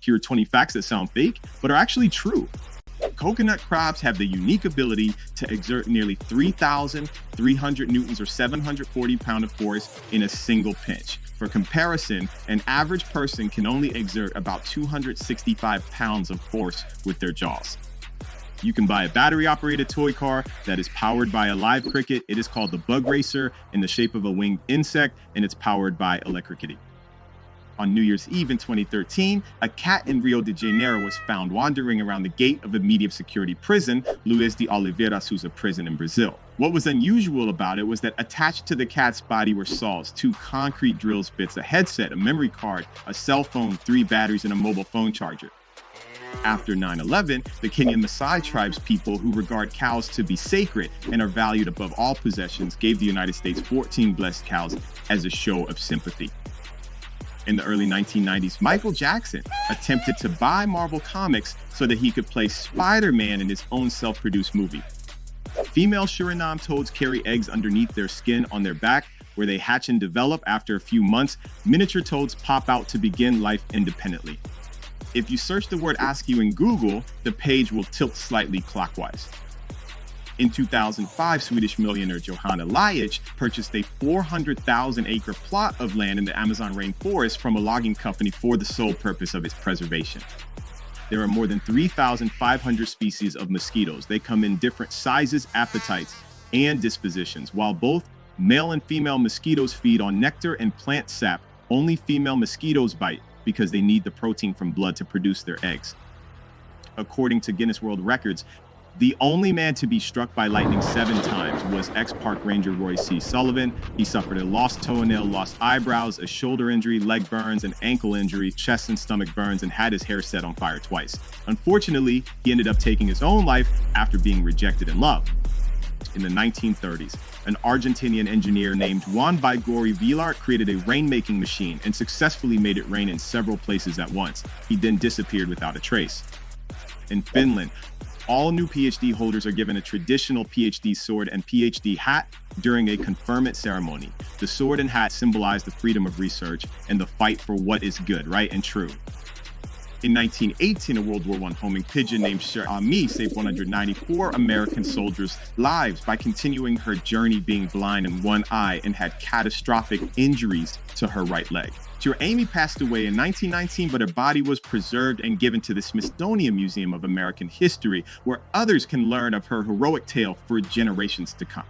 Here are 20 facts that sound fake, but are actually true. Coconut crabs have the unique ability to exert nearly 3,300 newtons or 740 pounds of force in a single pinch. For comparison, an average person can only exert about 265 pounds of force with their jaws. You can buy a battery-operated toy car that is powered by a live cricket. It is called the Bug Racer, in the shape of a winged insect, and it's powered by electricity. On New Year's Eve in 2013, a cat in Rio de Janeiro was found wandering around the gate of a medium security prison, Luiz de Oliveira Souza prison in Brazil. What was unusual about it was that attached to the cat's body were saws, 2 concrete drills bits, a headset, a memory card, a cell phone, 3 batteries, and a mobile phone charger. After 9/11, the Kenyan Maasai tribes people who regard cows to be sacred and are valued above all possessions gave the United States 14 blessed cows as a show of sympathy. In the early 1990s, Michael Jackson attempted to buy Marvel Comics so that he could play Spider-Man in his own self-produced movie. Female Suriname toads carry eggs underneath their skin on their back, where they hatch and develop. After a few months, miniature toads pop out to begin life independently. If you search the word askew in Google, the page will tilt slightly clockwise. In 2005, Swedish millionaire Johanna Lajic purchased a 400,000-acre plot of land in the Amazon rainforest from a logging company for the sole purpose of its preservation. There are more than 3,500 species of mosquitoes. They come in different sizes, appetites, and dispositions. While both male and female mosquitoes feed on nectar and plant sap, only female mosquitoes bite because they need the protein from blood to produce their eggs. According to Guinness World Records, the only man to be struck by lightning 7 times was ex-park ranger Roy C. Sullivan. He suffered a lost toenail, lost eyebrows, a shoulder injury, leg burns, an ankle injury, chest and stomach burns, and had his hair set on fire twice. Unfortunately, he ended up taking his own life after being rejected in love. In the 1930s, an Argentinian engineer named Juan Baigorri Villar created a rainmaking machine and successfully made it rain in several places at once. He then disappeared without a trace. In Finland, all new PhD holders are given a traditional PhD sword and PhD hat during a conferment ceremony. The sword and hat symbolize the freedom of research and the fight for what is good, right, and true. In 1918, a World War I homing pigeon named Cher Ami saved 194 American soldiers' lives by continuing her journey being blind in one eye and had catastrophic injuries to her right leg. Cher Ami passed away in 1919, but her body was preserved and given to the Smithsonian Museum of American History, where others can learn of her heroic tale for generations to come.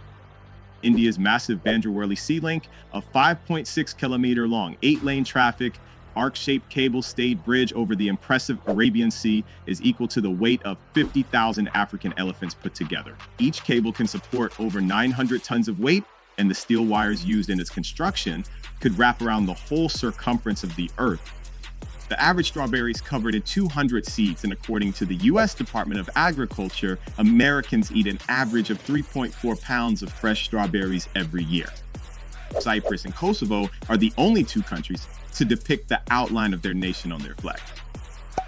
India's massive Banjarwali Sea Link, a 5.6-kilometer long, 8-lane traffic, arc-shaped cable-stayed bridge over the impressive Arabian Sea, is equal to the weight of 50,000 African elephants put together. Each cable can support over 900 tons of weight, and the steel wires used in its construction could wrap around the whole circumference of the Earth. The average strawberry is covered in 200 seeds, and according to the U.S. Department of Agriculture, Americans eat an average of 3.4 pounds of fresh strawberries every year. Cyprus and Kosovo are the only 2 countries to depict the outline of their nation on their flag.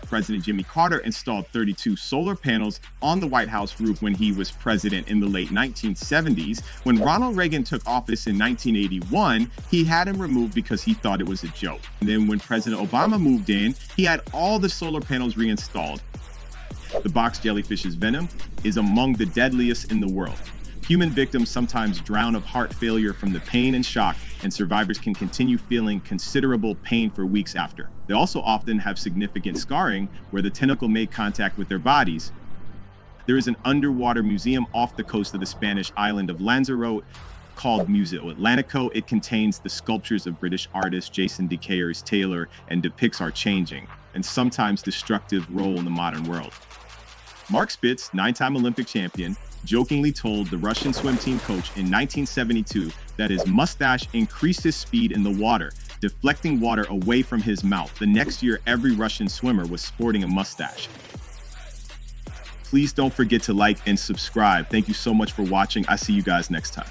President Jimmy Carter installed 32 solar panels on the White House roof when he was president in the late 1970s. When Ronald Reagan took office in 1981, he had him removed because he thought it was a joke. And then when President Obama moved in, he had all the solar panels reinstalled. The box jellyfish's venom is among the deadliest in the world. Human victims sometimes drown of heart failure from the pain and shock, and survivors can continue feeling considerable pain for weeks after. They also often have significant scarring where the tentacle made contact with their bodies. There is an underwater museum off the coast of the Spanish island of Lanzarote called Museo Atlantico. It contains the sculptures of British artist Jason de Cayers Taylor and depicts our changing and sometimes destructive role in the modern world. Mark Spitz, 9-time Olympic champion, jokingly told the Russian swim team coach in 1972 that his mustache increased his speed in the water, deflecting water away from his mouth. The next year, every Russian swimmer was sporting a mustache. Please don't forget to like and subscribe. Thank you so much for watching. I see you guys next time.